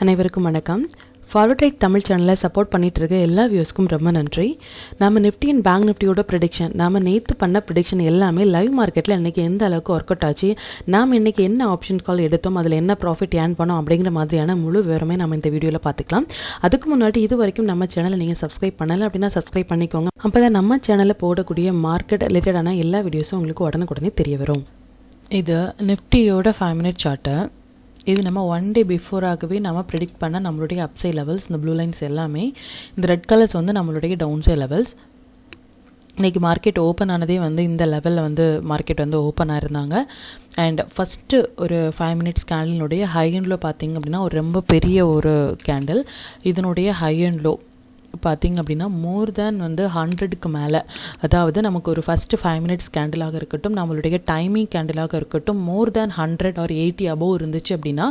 அனைவருக்கும் வணக்கம். Follow trade Tamil சேனலை சப்போர்ட் பண்ணிட்டு இருக்க எல்லா வியூஸ்க்கும் ரொம்ப நன்றி. நம்ம நிஃப்டி அண்ட் பேங்க் நிஃப்டியோட ப்ரெடிக்ஷன், நாம நேற்று பண்ண ப்ரெடிக்ஷன் எல்லாமே லைவ் மார்க்கெட்டில் இன்றைக்கி எந்த அளவுக்கு ஒர்க் அவுட் ஆச்சு, நாம் இன்றைக்கி என்ன ஆப்ஷன் கால் எடுத்தோம், அதில் என்ன ப்ராஃபிட் ஏர்ன் பண்ணோம் அப்படிங்கிற மாதிரியான முழு விவரமே நம்ம இந்த வீடியோவில் பார்த்துக்கலாம். அதுக்கு முன்னாடி இது வரைக்கும் நம்ம சேனலை நீங்கள் சப்ஸ்கிரைப் பண்ணலை அப்படின்னா சப்ஸ்கிரைப் பண்ணிக்கோங்க. அப்போ தான் நம்ம சேனலில் போடக்கூடிய மார்க்கெட் ரிலேட்டடான எல்லா வீடியோஸும் உங்களுக்கு உடனுக்குடனே தெரிய வரும். இது நிஃப்டியோட 5 மினிட் சார்ட்டு. இது நம்ம 1 டே பிஃபோராகவே நம்ம ப்ரெடிக்ட் பண்ண நம்மளுடைய அப்சைட் லெவல்ஸ். இந்த ப்ளூ லைன்ஸ் எல்லாமே, இந்த ரெட் கலர்ஸ் வந்து நம்மளுடைய டவுன் சைட் லெவல்ஸ். இன்றைக்கி மார்க்கெட் ஓப்பன் ஆனதே வந்து இந்த லெவலில் வந்து மார்க்கெட் வந்து ஓப்பன் ஆயிருந்தாங்க. அண்ட் ஃபஸ்ட்டு ஒரு 5 மினிட்ஸ் கேண்டலினுடைய ஹை அண்ட் லோ பார்த்திங்க அப்படின்னா ஒரு ரொம்ப பெரிய ஒரு கேண்டில். இதனுடைய ஹை அண்ட் லோ பார்த்திங்க அப்படின்னா மோர் தேன் வந்து 100க்கு மேலே, அதாவது நமக்கு ஒரு ஃபஸ்ட்டு 5 மினிட்ஸ் கேண்டிலாக இருக்கட்டும், நம்மளுடைய டைமிங் கேண்டிலாக இருக்கட்டும், மோர் தேன் 100 ஆர் 80 அபோவ் இருந்துச்சு அப்படின்னா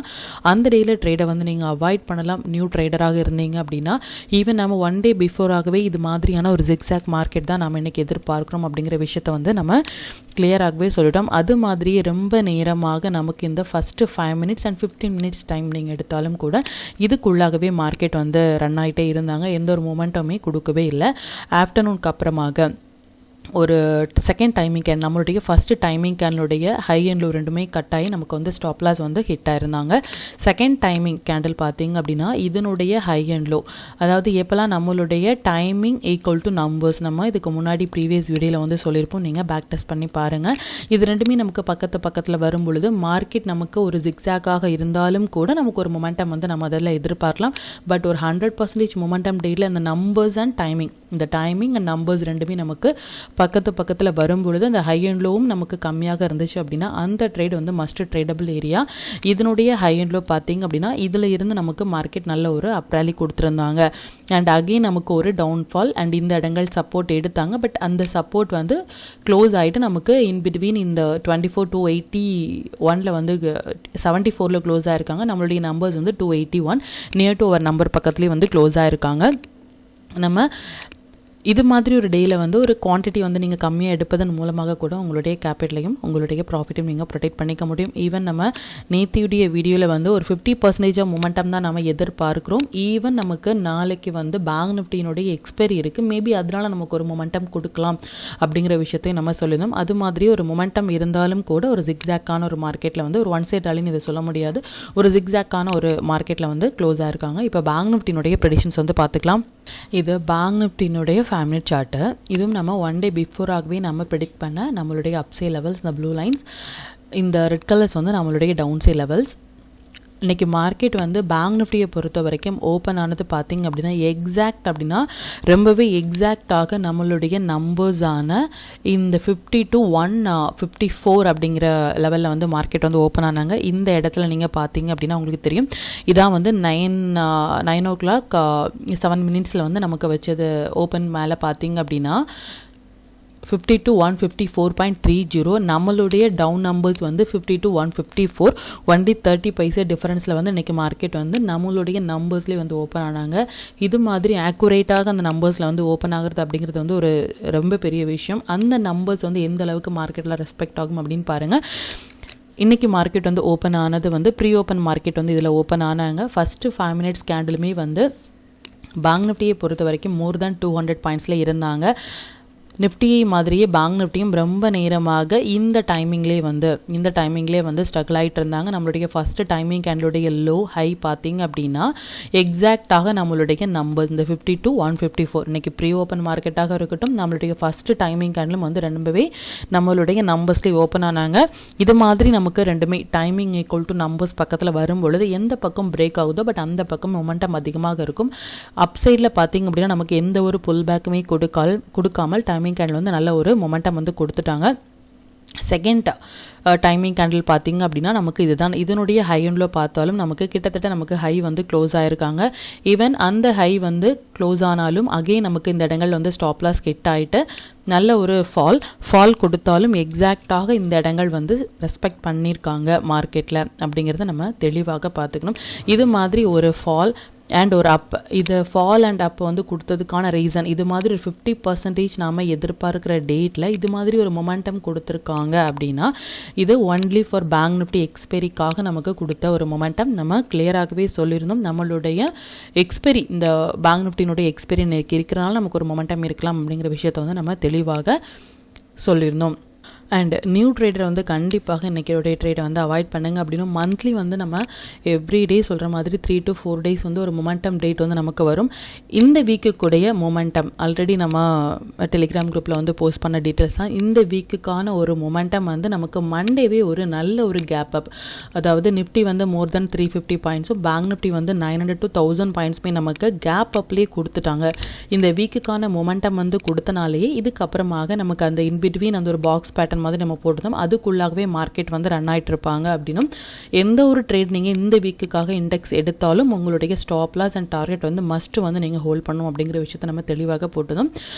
அந்த டேயில் ட்ரேடை வந்து நீங்கள் அவாய்ட் பண்ணலாம். நியூ ட்ரேடராக இருந்தீங்க அப்படின்னா ஈவன் நம்ம 1 டே பிஃபோராகவே இது மாதிரியான ஒரு ஜிக்ஸாக் மார்க்கெட் தான் நம்ம இன்றைக்கி எதிர்பார்க்குறோம் அப்படிங்கிற விஷயத்தை வந்து நம்ம கிளியராகவே சொல்லிட்டோம். அது மாதிரியே ரொம்ப நேரமாக நமக்கு இந்த first 5 minutes and 15 minutes time நீங்கள் எடுத்தாலும் கூட இதுக்குள்ளாகவே மார்க்கெட் வந்து ரன் ஆகிட்டே இருந்தாங்க. எந்த ஒரு மொமெண்டமே கொடுக்கவே இல்லை. ஆஃப்டர்நூனுக்கு அப்புறமாக ஒரு செகண்ட் டைமிங் கேன், நம்மளுடைய ஃபஸ்ட்டு டைமிங் கேனுடைய ஹை அண்ட் லோ ரெண்டுமே கட் ஆகி நமக்கு வந்து ஸ்டாப் லாஸ் வந்து ஹிட் ஆயிருந்தாங்க. செகண்ட் டைமிங் கேண்டில் பார்த்திங்க அப்படின்னா இதனுடைய ஹை அண்ட் லோ, அதாவது எப்போல்லாம் நம்மளுடைய டைமிங் ஈக்குவல் டு நம்பர்ஸ், நம்ம இதுக்கு முன்னாடி ப்ரீவியஸ் வீடியோவில் வந்து சொல்லியிருப்போம், நீங்கள் பேக் டெஸ்ட் பண்ணி பாருங்கள். இது ரெண்டுமே நமக்கு பக்கத்தில் வரும் பொழுது மார்க்கெட் நமக்கு ஒரு ஜிக்ஸாக்காக இருந்தாலும் கூட நமக்கு ஒரு மொமெண்டம் வந்து நம்ம அதில் எதிர்பார்க்கலாம். பட் ஒரு 100% மொமெண்டம் டேயில் இந்த நம்பர்ஸ் அண்ட் டைமிங், இந்த டைமிங் அண்ட் நம்பர்ஸ் ரெண்டுமே நமக்கு பக்கத்தில் வரும்பொழுது அந்த ஹை அண்ட் லோவும் நமக்கு கம்மியாக இருந்துச்சு அப்படின்னா அந்த ட்ரேட் வந்து மஸ்ட் ட்ரேடபிள் ஏரியா. இதனுடைய ஹை அண்ட் லோ பார்த்திங்க அப்படின்னா இதில் இருந்து நமக்கு மார்க்கெட் நல்ல ஒரு அப்ராலி கொடுத்துருந்தாங்க. அண்ட் அகெயின் நமக்கு ஒரு டவுன்ஃபால் அண்ட் இந்த இடங்கள் சப்போர்ட் எடுத்தாங்க. பட் அந்த சப்போர்ட் வந்து க்ளோஸ் ஆகிட்டு நமக்கு இன் பிட்வீன் இந்த 24 to 81 வந்து 74 க்ளோஸ் ஆகிருக்காங்க. நம்மளுடைய நம்பர்ஸ் வந்து 281 நியர் டு அவர் நம்பர் பக்கத்துலேயே வந்து க்ளோஸ் ஆகிருக்காங்க. நம்ம இது மாதிரி ஒரு டேயில் வந்து ஒரு குவான்டிட்டி வந்து நீங்கள் கம்மியாக எடுப்பதன் மூலமாக கூட உங்களுடைய கேபிட்டலையும் உங்களுடைய ப்ராஃபிட்டையும் நீங்கள் ப்ரொடெக்ட் பண்ணிக்க முடியும். ஈவன் நம்ம நேத்தியுடைய வீடியோவில் வந்து ஒரு 50% மொமெண்டம் தான் நம்ம எதிர்பார்க்குறோம். ஈவன் நமக்கு நாளைக்கு வந்து பேங்க் நிஃப்டியினுடைய எக்ஸ்பைரி இருக்குது, மேபி அதனால நமக்கு ஒரு மொமெண்டம் கொடுக்கலாம் அப்படிங்கிற விஷயத்தையும் நம்ம சொல்லியிருந்தோம். அது மாதிரி ஒரு மொமெண்டம் இருந்தாலும் கூட ஒரு ஜிக்ஸாக்கான ஒரு மார்க்கெட்டில் வந்து ஒரு ஒன் சைட் அலின்னு இதை சொல்ல முடியாது, ஒரு ஜிக்ஸாக்கான ஒரு மார்க்கெட்டில் வந்து க்ளோஸ் ஆகிருக்காங்க. இப்போ பேங்க் நிஃப்டியினுடைய ப்ரெடிக்ஷன்ஸ் வந்து பார்த்துக்கலாம். இது பேங்க் நிஃப்டியினுடைய 5 மினிட் சார்ட்டு. இதுவும் நம்ம 1 டே பிஃபோராகவே நம்ம ப்ரெடிக்ட் பண்ண நம்மளுடைய அப்சைட் லெவல்ஸ். இந்த ப்ளூ லைன்ஸ், இந்த ரெட் கலர்ஸ் வந்து நம்மளுடைய டவுன் சைட் லெவல்ஸ். இன்றைக்கி மார்க்கெட் வந்து பேங்க் நிஃப்டியை பொறுத்த வரைக்கும் ஓப்பன் ஆனது பார்த்திங்க அப்படின்னா எக்ஸாக்ட் அப்படின்னா ரொம்பவே எக்ஸாக்டாக நம்மளுடைய நம்பர்ஸான இந்த 50 to 154 அப்படிங்கிற லெவலில் வந்து மார்க்கெட் வந்து ஓப்பன் ஆனாங்க. இந்த இடத்துல நீங்கள் பார்த்தீங்க அப்படின்னா உங்களுக்கு தெரியும், இதான் வந்து 9 o'clock 7 மினிட்ஸில் வந்து நமக்கு வச்சது ஓப்பன் மேலே பார்த்தீங்க அப்படின்னா 50 to 154.30. நம்மளுடைய டவுன் நம்பர்ஸ் வந்து 50 to 154, ஒன்லி 30 பைசா டிஃபரன்ஸில் வந்து இன்றைக்கி மார்க்கெட் வந்து நம்மளுடைய நம்பர்ஸ்லேயே வந்து ஓப்பன் ஆனாங்க. இது மாதிரி ஆக்குரேட்டாக அந்த நம்பர்ஸில் வந்து ஓப்பன் ஆகுறது அப்படிங்கிறது வந்து ஒரு ரொம்ப பெரிய விஷயம். அந்த நம்பர்ஸ் வந்து எந்த அளவுக்கு மார்க்கெட்டில் ரெஸ்பெக்ட் ஆகும் அப்படின்னு பாருங்கள். இன்றைக்கி மார்க்கெட் வந்து ஓப்பன் ஆனது வந்து ப்ரீ ஓப்பன் மார்க்கெட் வந்து இதில் ஓப்பன் ஆனாங்க. ஃபஸ்ட்டு 5 மினிட்ஸ் கேண்டிலுமே வந்து பேங்க் நிஃப்டியை பொறுத்த வரைக்கும் மோர் தேன் 200 பாயிண்ட்ஸில் இருந்தாங்க. நிஃப்டியை மாதிரியே பேங்க் நிஃப்டியும் ரொம்ப நேரமாக இந்த டைமிங்லேயே வந்து ஸ்ட்ரகிள் ஆகிட்டு இருந்தாங்க. நம்மளுடைய ஃபஸ்ட்டு டைமிங் கேண்டலுடைய லோ ஹை பார்த்திங்க அப்படின்னா எக்ஸாக்டாக நம்மளுடைய நம்பர் இந்த 50 to 154 இன்றைக்கி ப்ரீ ஓப்பன் மார்க்கெட்டாக இருக்கட்டும், நம்மளுடைய ஃபஸ்ட்டு டைமிங் கேண்டலும் வந்து ரொம்பவே நம்மளுடைய நம்பர்ஸ்லேயே ஓப்பன் ஆனாங்க. இது மாதிரி நமக்கு ரெண்டுமே டைமிங் ஈக்குவல் டு நம்பர்ஸ் பக்கத்தில் வரும் பொழுது எந்த பக்கம் பிரேக் ஆகுதோ பட் அந்த பக்கம் மொமெண்டம் அதிகமாக இருக்கும். அப்சைடில் பார்த்திங்க அப்படின்னா நமக்கு எந்த ஒரு புல் பேக்குமே கொடுக்காமல் டைமிங் கேண்டில் வந்து நல்ல ஒரு மொமெண்டம் வந்து கொடுத்துட்டாங்க. செகண்ட் டைமிங் கேண்டில் பார்த்திங்க அப்படின்னா நமக்கு இதுதான், இதனுடைய ஹை அண்ட் லோ பார்த்தாலும் நமக்கு கிட்டத்தட்ட நமக்கு ஹை வந்து க்ளோஸ் ஆகிருக்காங்க. ஈவன் அந்த ஹை வந்து க்ளோஸ் ஆனாலும் அகெயின் நமக்கு இந்த இடங்கள் வந்து ஸ்டாப் லாஸ் ஹிட் ஆகிட்டு நல்ல ஒரு ஃபால் கொடுத்தாலும் எக்ஸாக்டாக இந்த இடங்கள் வந்து ரெஸ்பெக்ட் பண்ணியிருக்காங்க மார்க்கெட்டில் அப்படிங்கிறத நம்ம தெளிவாக பார்த்துக்கணும். இது மாதிரி ஒரு ஃபால் அண்ட் ஒரு அப், இது ஃபால் அண்ட் அப் வந்து கொடுத்ததுக்கான ரீசன் இது மாதிரி ஒரு 50% நாம் எதிர்பார்க்குற டேட்டில் இது மாதிரி ஒரு மொமெண்டம் கொடுத்துருக்காங்க அப்படின்னா இது ஒன்லி ஃபார் பேங்க் நிஃப்டி எக்ஸ்பெரிக்காக நமக்கு கொடுத்த ஒரு மொமெண்டம். நம்ம கிளியராகவே சொல்லியிருந்தோம், நம்மளுடைய எக்ஸ்பெரி இந்த பேங்க் நிஃப்டியினுடைய எக்ஸ்பெரி இருக்கிறனால நமக்கு ஒரு மொமெண்டம் இருக்கலாம் அப்படிங்கிற விஷயத்தை வந்து நம்ம தெளிவாக சொல்லியிருந்தோம். அண்ட் நியூ ட்ரேடரை வந்து கண்டிப்பாக இன்றைக்கியோடைய ட்ரேடை வந்து அவாய்ட் பண்ணுங்க. அப்படின்னு மந்த்லி வந்து நம்ம எவ்ரிடே சொல்கிற மாதிரி 3 to 4 days வந்து ஒரு மொமெண்டம் டேட் வந்து நமக்கு வரும். இந்த வீக்குக்குடைய மொமெண்டம் ஆல்ரெடி நம்ம டெலிகிராம் குரூப்பில் வந்து போஸ்ட் பண்ண டீட்டெயில்ஸ் தான். இந்த வீக்குக்கான ஒரு மொமெண்டம் வந்து நமக்கு மண்டேவே ஒரு நல்ல ஒரு கேப் அப், அதாவது நிஃப்டி வந்து மோர் தென் 350 பாயிண்ட்ஸும் பேங்க் நிஃப்டி வந்து 900 to 1000 பாயிண்ட்ஸுமே நமக்கு கேப் அப்லேயே கொடுத்துட்டாங்க. இந்த வீக்குக்கான மொமெண்டம் வந்து கொடுத்தனாலேயே இதுக்கப்புறமாக நமக்கு அந்த இன்பிட்வீன் அந்த ஒரு பாக்ஸ் பேட்டர்ன் மாதிரி நம்ம போட்டுருந்தோம், அதுக்குள்ளாகவே மார்க்கெட் வந்து ரன் ஆகிட்டு இருப்பாங்க. அப்படின்னும் எந்த ஒரு ட்ரேட் நீங்கள் இந்த வீக்குக்காக இண்டெக்ஸ் எடுத்தாலும் உங்களுடைய ஸ்டாப் லாஸ் அண்ட் டார்கெட் வந்து மஸ்ட் வந்து நீங்கள் ஹோல்ட் பண்ணணும் அப்படிங்கிற விஷயத்தை நம்ம தெளிவாக போட்டுதோம்.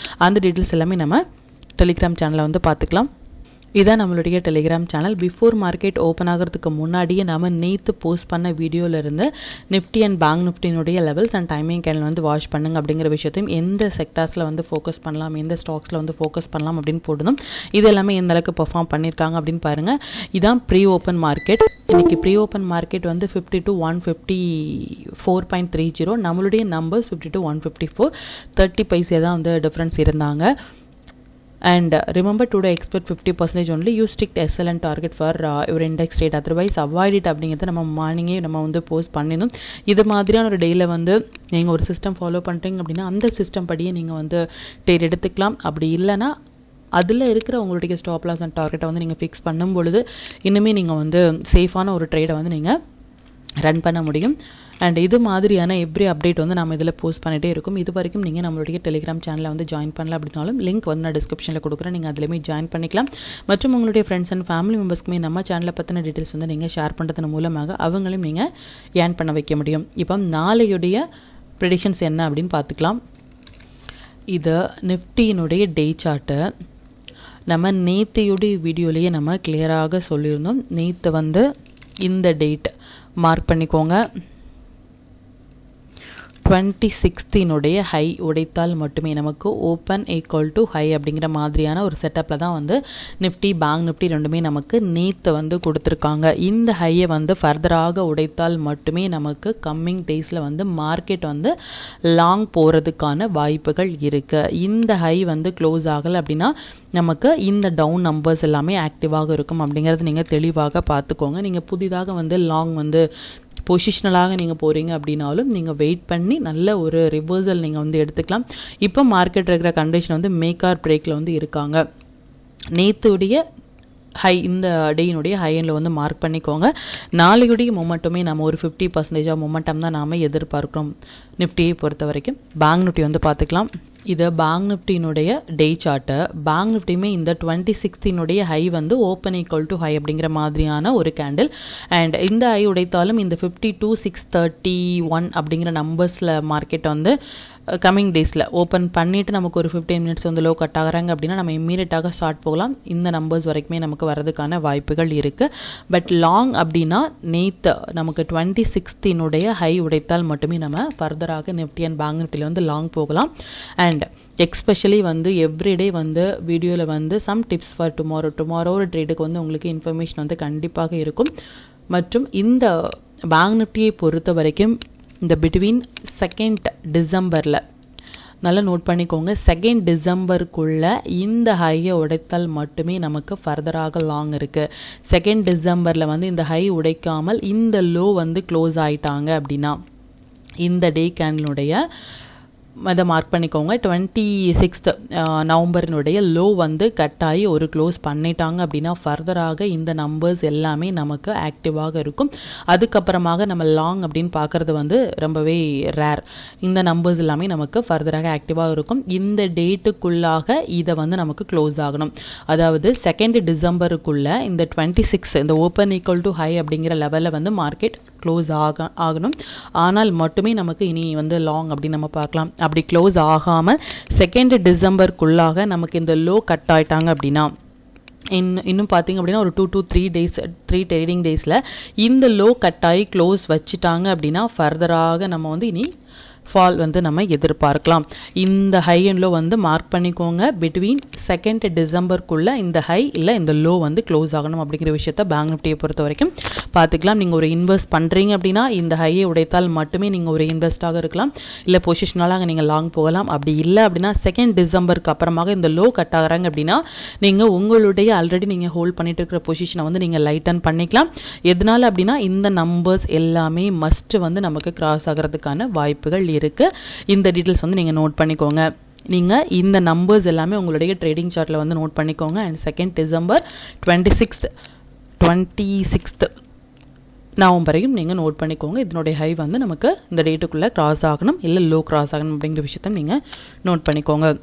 அந்த டீட்டெயில்ஸ் எல்லாமே நம்ம டெலிகிராம் சேனலில் வந்து பார்த்துக்கலாம். இதான் நம்மளுடைய Telegram channel. Before market open ஆகிறதுக்கு முன்னாடியே நம்ம நேற்று போஸ்ட் பண்ண வீடியோவிலேருந்து நிஃப்டி அண்ட் பேங்க் நிஃப்டினுடைய லெவல்ஸ் அண்ட் டைமிங் கேண்டில் வந்து வாட்ச் பண்ணுங்க அப்படிங்கிற விஷயத்தையும் எந்த செக்டார்ஸில் வந்து ஃபோக்கஸ் பண்ணலாம், எந்த ஸ்டாக்ஸில் வந்து ஃபோக்கஸ் பண்ணலாம் அப்படின்னு போடணும். இது எல்லாமே எந்த அளவுக்கு பெர்ஃபார்ம் பண்ணியிருக்காங்க அப்படின்னு பாருங்கள். இதான் ப்ரீ ஓப்பன் மார்க்கெட். இன்றைக்கி ப்ரீ ஓப்பன் மார்க்கெட் வந்து 50 to 154.30, நம்மளுடைய நம்பர்ஸ் 50 to 154, 30 பைசே தான் வந்து டிஃப்ரென்ஸ் இருந்தாங்க. And remember today expect 50% only. You stick to SL and target for your index trade, otherwise avoid it அப்படிங்கிறத நம்ம மார்னிங்கே நம்ம வந்து போஸ்ட் பண்ணிடணும். இது மாதிரியான ஒரு டேயில் வந்து நீங்கள் ஒரு சிஸ்டம் ஃபாலோ பண்ணுறீங்க அப்படின்னா அந்த சிஸ்டம் படியே நீங்கள் வந்து ட்ரேட் எடுத்துக்கலாம். அப்படி இல்லைன்னா அதில் இருக்கிற உங்களுடைய ஸ்டாப் லாஸ் அண்ட் டார்கெட்டை வந்து நீங்கள் ஃபிக்ஸ் பண்ணும் பொழுது இன்னுமே நீங்கள் வந்து சேஃபான ஒரு ட்ரேடை வந்து நீங்கள் ரன் பண்ண முடியும். அண்ட் இது மாதிரியான எவ்ரி அப்டேட் வந்து நம்ம இதில் போஸ்ட் பண்ணிகிட்டே இருக்கும். இது வரைக்கும் நீங்கள் நம்மளுடைய டெலிகிராம் சேனலில் வந்து ஜாயின் பண்ணல அப்படின்னாலும் லிங்க் வந்து நான் டிஸ்கிரிப்ஷனில் கொடுக்குறேன், நீங்கள் அதிலுமே ஜாயின் பண்ணிக்கலாம். மற்றும் உங்களுடைய ஃப்ரெண்ட்ஸ் அண்ட் ஃபேமிலி மெம்பர்ஸ்க்குமே நம்ம சேனலை பற்றின டீட்டெயில்ஸ் வந்து நீங்கள் ஷேர் பண்ணுறதன் மூலமாக அவங்களையும் நீங்கள் ஏர்ன் பண்ண வைக்க முடியும். இப்போ நாளையுடைய ப்ரெடிக்ஷன்ஸ் என்ன அப்படின்னு பார்த்துக்கலாம். இது நிஃப்டியினுடைய டே சார்ட்டு நம்ம நேற்றையுடைய வீடியோலேயே நம்ம கிளியராக சொல்லியிருந்தோம். நேற்று வந்து இந்த டேட் மார்க் பண்ணிக்கோங்க. 26னுடைய ஹை உடைத்தால் மட்டுமே நமக்கு ஓப்பன் ஈக்குவல் டு ஹை அப்படிங்கிற மாதிரியான ஒரு செட்டப்பில் தான் வந்து நிஃப்டி பேங்க் நிஃப்டி ரெண்டுமே நமக்கு நேற்று வந்து கொடுத்துருக்காங்க. இந்த ஹையை வந்து ஃபர்தராக உடைத்தால் மட்டுமே நமக்கு கம்மிங் டேஸில் வந்து மார்க்கெட் வந்து லாங் போகிறதுக்கான வாய்ப்புகள் இருக்குது. இந்த ஹை வந்து க்ளோஸ் ஆகலை அப்படின்னா நமக்கு இந்த டவுன் நம்பர்ஸ் எல்லாமே ஆக்டிவாக இருக்கும் அப்படிங்கிறது நீங்கள் தெளிவாக பார்த்துக்கோங்க. நீங்கள் புதிதாக வந்து லாங் வந்து பொசிஷனலாக நீங்கள் போகிறீங்க அப்படின்னாலும் நீங்கள் வெயிட் பண்ணி நல்ல ஒரு ரிவர்சல் நீங்கள் வந்து எடுத்துக்கலாம். இப்போ மார்க்கெட் இருக்கிற கண்டிஷன் வந்து மேக் ஆர் பிரேக்கில் வந்து இருக்காங்க. நேற்றுடைய ஹை இந்த டேயினுடைய ஹையனில் வந்து மார்க் பண்ணிக்கோங்க. நாளையுடைய மொமெண்ட்டுமே நம்ம ஒரு 50% மொமெண்டம் தான் நாம் எதிர்பார்க்குறோம் நிஃப்டியை பொறுத்த வரைக்கும். பேங்க் நிஃப்டி வந்து பார்த்துக்கலாம். இது பேங்க் நிஃப்டியினுடைய டே சார்ட்டு. பேங்க் நிஃப்டியுமே இந்த 26னுடைய ஹை வந்து ஓப்பன் ஈக்குவல் டு ஹை அப்படிங்கிற மாதிரியான ஒரு கேண்டில். அண்ட் இந்த ஹை உடைத்தாலும் இந்த 52,631 அப்படிங்கிற நம்பர்ஸில் மார்க்கெட் வந்து கம்மிங் டேஸில் ஓப்பன் பண்ணிவிட்டு நமக்கு ஒரு 15 minutes வந்து லோ கட் ஆகிறாங்க அப்படின்னா நம்ம இம்மீடியட்டாக ஸ்டார்ட் போகலாம். இந்த நம்பர்ஸ் வரைக்குமே நமக்கு வரதுக்கான வாய்ப்புகள் இருக்குது. பட் லாங் அப்படின்னா நேற்று நமக்கு 26னுடைய ஹை உடைத்தால் மட்டுமே நம்ம ஃபர்தராக நிஃப்டி அண்ட் பேங்க் நிஃப்டியில் வந்து லாங் போகலாம். அண்ட் எக்ஸ்பெஷலி வந்து எவ்ரிடே வந்து வீடியோவில் வந்து சம் டிப்ஸ் ஃபார் டுமாரோ ஒரு ட்ரேடுக்கு வந்து உங்களுக்கு இன்ஃபர்மேஷன் வந்து கண்டிப்பாக இருக்கும். மற்றும் இந்த பேங்க் நிஃப்டியை பொறுத்த வரைக்கும் இந்த பிட்வீன் 2nd டிசம்பரில் நல்லா நோட் பண்ணிக்கோங்க, 2nd டிசம்பருக்குள்ளே இந்த ஹையை உடைத்தால் மட்டுமே நமக்கு ஃபர்தராக லாங் இருக்குது. 2nd டிசம்பரில் வந்து இந்த ஹை உடைக்காமல் இந்த லோ வந்து க்ளோஸ் ஆகிட்டாங்க அப்படின்னா இந்த டே கேண்டிலுடைய அதை மார்க் பண்ணிக்கோங்க. 26th நவம்பரினுடைய லோ வந்து கட் ஆகி ஒரு க்ளோஸ் பண்ணிட்டாங்க அப்படின்னா ஃபர்தராக இந்த நம்பர்ஸ் எல்லாமே நமக்கு ஆக்டிவாக இருக்கும். அதுக்கப்புறமாக நம்ம லாங் அப்படின்னு பார்க்குறது வந்து ரொம்பவே ரேர். இந்த நம்பர்ஸ் எல்லாமே நமக்கு ஃபர்தராக ஆக்டிவாக இருக்கும். இந்த டேட்டுக்குள்ளாக இதை வந்து நமக்கு க்ளோஸ் ஆகணும். அதாவது 2nd டிசம்பருக்குள்ளே இந்த 26 இந்த ஓப்பன் ஈக்குவல் டு ஹை அப்படிங்கிற லெவலில் வந்து மார்க்கெட் க்ளோஸ் ஆகணும். ஆனால் மட்டுமே நமக்கு இனி வந்து லாங் அப்படின்னு நம்ம பார்க்கலாம். அப்படி க்ளோஸ் ஆகாமல் 2nd டிசம்பருக்குள்ளாக நமக்கு இந்த லோ கட் ஆயிட்டாங்க அப்படின்னா இன்னும் பார்த்தீங்க அப்படின்னா ஒரு 2 to 3 days 3 ட்ரேடிங் டேஸில் இந்த லோ கட்டாயி க்ளோஸ் வச்சுட்டாங்க அப்படின்னா ஃபர்தராக நம்ம வந்து இனி ஃபால் வந்து நம்ம எதிர்பார்க்கலாம். இந்த ஹை அண்ட் லோ வந்து மார்க் பண்ணிக்கோங்க. பிட்வீன் 2nd டிசம்பருக்குள்ளே இந்த ஹை இல்லை இந்த லோ வந்து க்ளோஸ் ஆகணும் அப்படிங்கிற விஷயத்த பேங்க் நிஃப்டியை பொறுத்த வரைக்கும் பார்த்துக்கலாம். நீங்கள் ஒரு இன்வெஸ்ட் பண்ணுறீங்க அப்படின்னா இந்த ஹையை உடைத்தால் மட்டுமே நீங்கள் ஒரு இன்வெஸ்டாக இருக்கலாம், இல்லை பொசிஷனலாக நீங்கள் லாங் போகலாம். அப்படி இல்லை அப்படின்னா 2nd டிசம்பருக்கு அப்புறமாக இந்த லோ கட் ஆகிறாங்க அப்படின்னா நீங்கள் உங்களுடைய ஆல்ரெடி நீங்கள் ஹோல்ட் பண்ணிட்டு இருக்கிற பொசிஷனை வந்து நீங்கள் லைட்டன் பண்ணிக்கலாம். எதனால் அப்படின்னா இந்த நம்பர்ஸ் எல்லாமே மஸ்ட் வந்து நமக்கு கிராஸ் ஆகிறதுக்கான வாய்ப்புகள் இருக்கு. இந்த டீடைல்ஸ் வந்து நீங்க நோட் பண்ணிக்கோங்க. நீங்க இந்த நம்பர்ஸ் எல்லாமே உங்களுடைய ட்ரேடிங் சார்ட்ல வந்து நோட் பண்ணிக்கோங்க. அண்ட் 2nd டிசம்பர் 26th நவம்பரையும் நீங்கள் நோட் பண்ணிக்கோங்க. இதனுடைய ஹை வந்து நமக்கு இந்த டேட்டுக்குள்ளே கிராஸ் ஆகணும், இல்லை லோ கிராஸ் ஆகணும் அப்படிங்கிற விஷயத்த நீங்கள் நோட் பண்ணிக்கோங்க.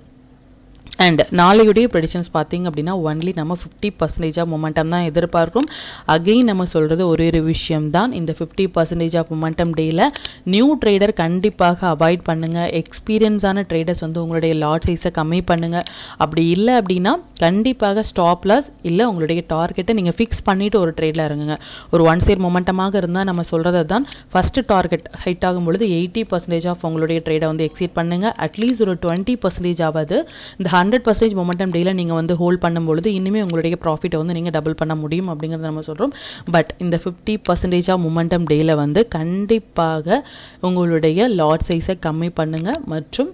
அண்ட் நாளையுடைய ப்ரெடிக்ஷன்ஸ் பார்த்தீங்க அப்படின்னா ஒன்லி நம்ம 50% மொமெண்டம் தான் எதிர்பார்க்கும். அகெயின் நம்ம சொல்கிறது ஒரே ஒரு விஷயம் தான், இந்த 50% மொமெண்டம் டேயில் நியூ ட்ரேடர் கண்டிப்பாக அவாய்ட் பண்ணுங்கள். எக்ஸ்பீரியன்ஸான ட்ரேடர்ஸ் வந்து உங்களுடைய லாட் சைஸை கம்மி பண்ணுங்கள். அப்படி இல்லை அப்படின்னா கண்டிப்பாக ஸ்டாப் லாஸ் இல்லை உங்களுடைய டார்கெட்டை நீங்கள் ஃபிக்ஸ் பண்ணிவிட்டு ஒரு ட்ரேடில் இறங்குங்க. ஒரு ஒன் சைட் மொமெண்டமாக இருந்தால் நம்ம சொல்கிறது தான், ஃபஸ்ட்டு டார்கெட் ஹைட் ஆகும் பொழுது 80% ஆஃப் உங்களுடைய ட்ரேடை வந்து எக்ஸீட் பண்ணுங்கள். அட்லீஸ்ட் ஒரு 20% ஆவது இந்த 100% மொமெண்டம் டேல நீங்கள் வந்து ஹோல்ட் பண்ணும்பொழுது இன்னுமே உங்களுடைய ப்ராஃபிட்டை வந்து நீங்கள் டபுள் பண்ண முடியும் அப்படிங்கிறத நம்ம சொல்கிறோம். பட் இந்த 50% மொமெண்டம் டேல வந்து கண்டிப்பாக உங்களுடைய லாட் சைஸை கம்மி பண்ணுங்கள் மற்றும்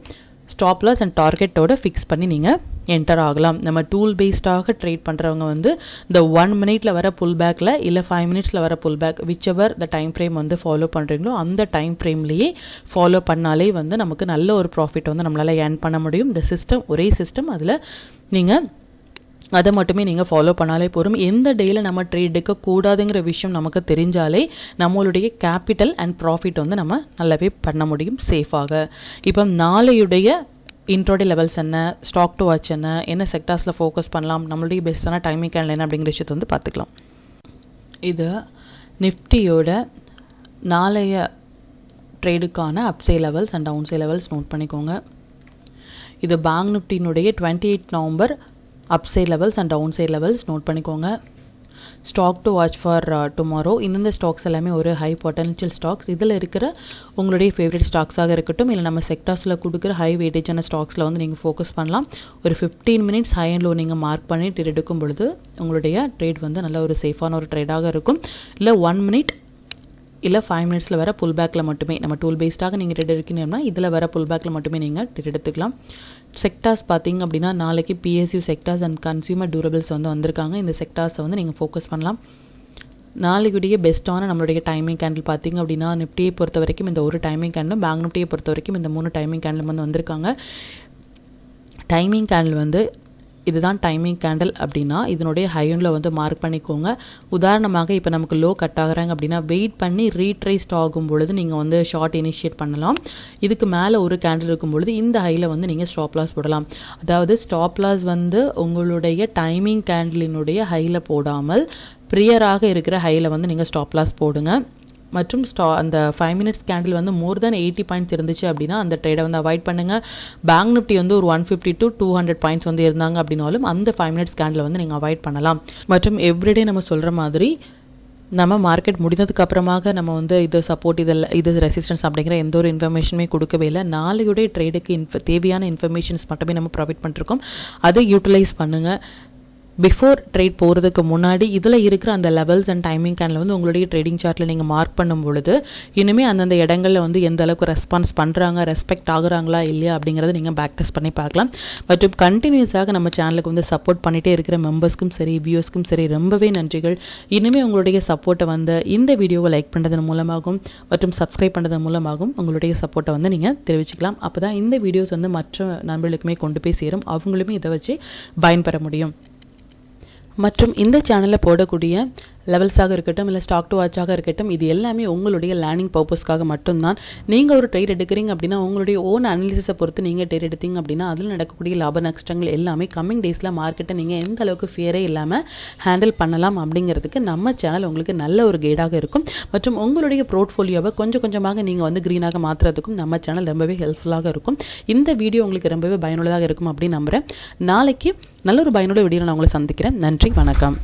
ஸ்டாப் லாஸ் அண்ட் டார்கெட்டோட ஃபிக்ஸ் பண்ணி நீங்கள் என்டர் ஆகலாம். நம்ம டூல் பேஸ்டாக ட்ரேட் பண்ணுறவங்க வந்து இந்த 1 மினிட்ல வர புல் பேக்கில் இல்லை 5 மினிட்ஸில் வர full back whichever the time frame வந்து ஃபாலோ பண்ணுறீங்களோ அந்த டைம் ஃப்ரேம்லேயே ஃபாலோ பண்ணாலே வந்து நமக்கு நல்ல ஒரு ப்ராஃபிட் வந்து நம்மளால் ஏர்ன் பண்ண முடியும். இந்த சிஸ்டம் ஒரே சிஸ்டம், அதில் நீங்கள் அதை மட்டுமே நீங்கள் ஃபாலோ பண்ணாலே போதும். எந்த டேயில் நம்ம ட்ரேட் எடுக்கக்கூடாதுங்கிற விஷயம் நமக்கு தெரிஞ்சாலே நம்மளுடைய கேபிட்டல் அண்ட் ப்ராஃபிட் வந்து நம்ம நல்லாவே பண்ண முடியும் சேஃபாக. இப்போ நாளையுடைய இன்ட்ரோடே லெவல்ஸ் என்ன, ஸ்டாக் டு வாட்ச் என்ன செக்டார்ஸில் ஃபோக்கஸ் பண்ணலாம், நம்மளுடைய பெஸ்ட்டான டைமிங் கேண்டில் என்ன அப்படிங்கிற விஷயத்தை வந்து பார்த்துக்கலாம். இது நிஃப்டியோட நாளைய ட்ரேடுக்கான upside levels and downside levels note பண்ணிக்கோங்க. இது பேங்க் நிஃப்டியினுடைய 28 November upside levels and downside levels note பண்ணிக்கோங்க. Stock to watch for tomorrow. இந்த ஸ்டாக்ஸ் எல்லாமே ஒரு ஹை பொட்டன்ஷியல் ஸ்டாக்ஸ். இதில் இருக்கிற உங்களுடைய ஃபேவரட் ஸ்டாக்ஸாக இருக்கட்டும், இல்லை நம்ம செக்டார்ஸில் கொடுக்குற ஹை வெயிட்டேஜான ஸ்டாக்ஸில் வந்து நீங்கள் ஃபோக்கஸ் பண்ணலாம். ஒரு 15 மினிட்ஸ் ஹை அண்ட் லோ நீங்கள் மார்க் பண்ணி ட்ரேட் எடுக்கும் பொழுது உங்களுடைய ட்ரேட் வந்து நல்ல ஒரு சேஃபான ஒரு ட்ரேடாக இருக்கும். இல்லை 1 மினிட் இல்லை 5 மினிட்ஸில் வர புல் பேக்கில் மட்டுமே, நம்ம டூல் பேஸ்டாக நீங்கள் ட்ரேட் எடுக்கணும்னா இதில் வர புல் பேக்கில் மட்டுமே நீங்கள் ட்ரேட் எடுத்துக்கலாம். செக்டார்ஸ் பார்த்தீங்க அப்படின்னா நாளைக்கு PSU sectors and consumer durables வந்து வந்திருக்காங்க. இந்த செக்டார்ஸை வந்து நீங்கள் ஃபோக்கஸ் பண்ணலாம். நாளைக்குடைய பெஸ்ட்டான நம்மளுடைய டைமிங் கேண்டில் பார்த்தீங்க அப்படின்னா நிஃப்டியை பொறுத்த வரைக்கும் இந்த ஒரு டைமிங் கேண்டிலும், பேங்க் நிஃப்டியை பொறுத்த வரைக்கும் இந்த 3 டைமிங் கேண்டிலும் வந்து வந்திருக்காங்க. டைமிங் கேண்டில் வந்து இதுதான் டைமிங் கேண்டில் அப்படின்னா இதனுடைய ஹையனில் வந்து மார்க் பண்ணிக்கோங்க. உதாரணமாக இப்போ நமக்கு லோ கட் ஆகுறாங்க அப்படின்னா வெயிட் பண்ணி ரீட்ரேஸ்ட் ஆகும் பொழுது நீங்கள் வந்து ஷார்ட் இனிஷியேட் பண்ணலாம். இதுக்கு மேலே ஒரு கேண்டில் இருக்கும் பொழுது இந்த ஹையில் வந்து நீங்கள் ஸ்டாப் லாஸ் போடலாம். அதாவது ஸ்டாப் லாஸ் வந்து உங்களுடைய டைமிங் கேண்டிலினுடைய ஹையில் போடாமல் ப்ரியராக இருக்கிற ஹையில் வந்து நீங்கள் ஸ்டாப் லாஸ் போடுங்க. மற்றும் அந்த 5 மினிட்ஸ் கேண்டில் வந்து மோர் தென் 80 பாயிண்ட்ஸ் இருந்துச்சு அப்படின்னா அந்த ட்ரேடை வந்து அவாய்ட் பண்ணுங்கள். பேங்க் நிஃப்டி வந்து ஒரு 150 to 200 பாயிண்ட்ஸ் வந்து இருந்தாங்க அப்படின்னாலும் அந்த 5 மினிட்ஸ் கேண்டில் வந்து நீங்கள் அவாய்ட் பண்ணலாம். மற்றும் எவ்ரிடே நம்ம சொல்கிற மாதிரி நம்ம மார்க்கெட் முடிந்ததுக்கு அப்புறமாக நம்ம வந்து இது சப்போர்ட் இது ரெசிஸ்டன்ஸ் அப்படிங்கிற எந்த ஒரு இன்ஃபர்மேஷனுமே கொடுக்கவே இல்லை. நாளையுடைய ட்ரேடுக்கு தேவையான இன்ஃபர்மேஷன்ஸ் மட்டுமே நம்ம ப்ரொவைட் பண்ணிருக்கோம். அதை யூட்டிலைஸ் பண்ணுங்கள். பிஃபோர் ட்ரேட் போகிறதுக்கு முன்னாடி இதில் இருக்கிற அந்த லெவல்ஸ் அண்ட் டைமிங் கேண்டில் வந்து உங்களுடைய ட்ரேடிங் சார்ட்டில் நீங்கள் மார்க் பண்ணும் பொழுது இனிமேல் அந்தந்த இடங்களில் வந்து எந்த அளவுக்கு ரெஸ்பான்ஸ் பண்ணுறாங்க, ரெஸ்பெக்ட் ஆகுறாங்களா இல்லையா அப்படிங்கிறத நீங்கள் பேக் டெஸ்ட் பண்ணி பார்க்கலாம். மற்றும் கண்டினியூஸாக நம்ம சேனலுக்கு வந்து சப்போர்ட் பண்ணிகிட்டே இருக்கிற மெம்பர்ஸ்க்கும் சரி வியூஸ்க்கும் சரி ரொம்பவே நன்றிகள். இனிமேல் உங்களுடைய சப்போர்ட்டை வந்து இந்த வீடியோவை லைக் பண்ணுறதன் மூலமாகவும் மற்றும் சப்ஸ்கிரைப் பண்ணுறதன் மூலமாகவும் உங்களுடைய சப்போர்ட்டை வந்து நீங்கள் தெரிவிச்சுக்கலாம். அப்போ தான் இந்த வீடியோஸ் வந்து மற்ற நண்பர்களுக்குமே கொண்டு போய் சேரும், அவங்களுமே இதை வச்சு பயன்பெற முடியும். மற்றும் இந்த சேனலில் போடக்கூடிய லெவல்ஸாக இருக்கட்டும் இல்லை ஸ்டாக் டு வாட்சாக இருக்கட்டும் இது எல்லாமே உங்களுடைய லேர்னிங் பர்பஸ்க்காக மட்டும்தான். நீங்கள் ஒரு ட்ரேட் எடுக்கிறீங்க அப்படின்னா உங்களுடைய ஓன் அனாலிசிஸை பொறுத்து நீங்கள் ட்ரேட் எடுத்தீங்க அப்படின்னா அதில் நடக்கக்கூடிய லாப நஷ்டங்கள் எல்லாமே கம்மிங் டேஸில் மார்க்கெட்டை நீங்கள் எந்த அளவுக்கு ஃபியரே இல்லாமல் ஹேண்டில் பண்ணலாம் அப்படிங்கிறதுக்கு நம்ம சேனல் உங்களுக்கு நல்ல ஒரு கைடாக இருக்கும். மற்றும் உங்களுடைய போர்ட்ஃபோலியோவை கொஞ்சம் கொஞ்சமாக நீங்கள் வந்து க்ரீனாக மாற்றுறதுக்கும் நம்ம சேனல் ரொம்பவே ஹெல்ப்ஃபுல்லாக இருக்கும். இந்த வீடியோ உங்களுக்கு ரொம்பவே பயனுள்ளதாக இருக்கும் அப்படின்னு நம்புகிறேன். நாளைக்கு நல்ல ஒரு பயனுள்ள வீடியோ நான் உங்களை சந்திக்கிறேன். நன்றி. நன்றி, வணக்கம்.